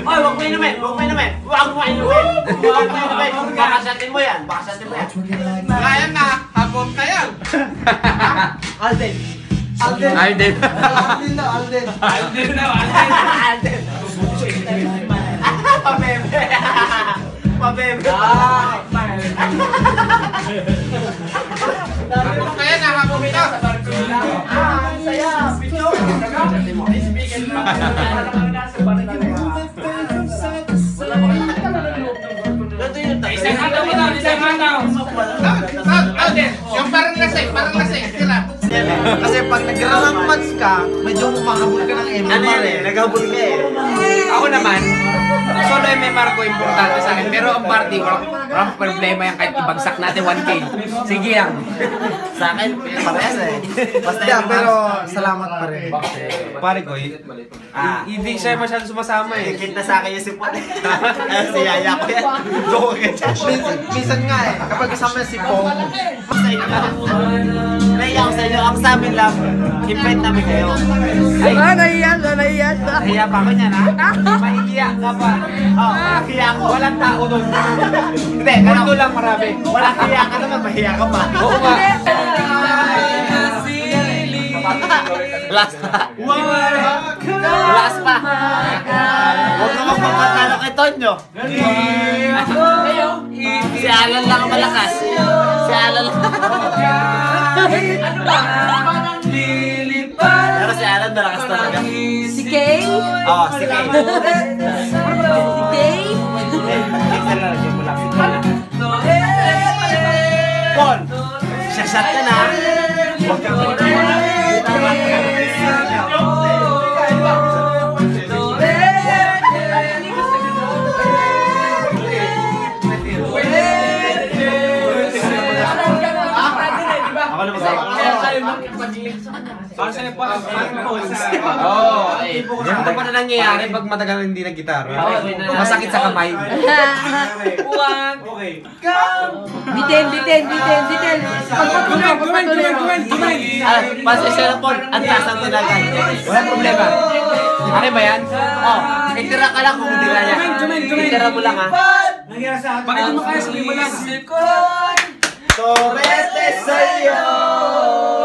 Oy, wag mo inumin! Wag mo inumin! Wag mo inumin! Wag mo inumin! Bakasatin mo yan! Bakasatin mo yan! Kaya nga, habot na yan. Alden! Alden. Alden! Alden daw, Alden. Alden na, Alden! Pabebe! Pabebe! habot na yan, habot na. Saya! Pito! Isang hataw mo daw, isang hataw. Alden, yung parang lasing, sila. Kasi pag nag-rank match ka, medyo makahabol ka ng MMR Ano yan eh? Naghabol ka eh. Ako naman, solo MMR ko importante sa akin. Pero ang party, walang problema yan kahit ibagsak natin 1K. Sige yan. Sa akin, parehas eh. Basta Yeah, yung pero salamat pa rin. Pare ko, hindi siya masyadong sumasama eh. Higit na sa akin yung sipon. Si Yaya ko yan. Joke ka dyan. Minsan nga eh, kapag kasama si Pong, Sa inyo lang. Naiya ako sa inyo. Ang sa amin lang, invite namin kayo. Nahiya pa ako niyan ha? Mahihiya ka pa. Oh, mahiya ako. Walang tao doon. Hindi, Mundo lang marami. walang hiya ka naman, mahiya ka pa. Oo nga. Last pa. Last pa. Huwag naman papatalo kay Tonyo. Si Alan lang ang malakas. Si Alan lang. Pero si Alan malakas talaga. Si Kay? Oo, si Kay. Si Kay? Paul, shot ka na. Huwag kang ako na Ganito pa na nangyayari pag matagal hindi nag-gitara. Masakit sa kamay. Bitin. pasensya na Paul, ang taas ang tinagal. Walang problema. Ano ba yan? Oh, itira ka lang kung hindi kaya. Itira mo lang ha. Bakit mo kaya sabihin mo lang? Sorete sa'yo!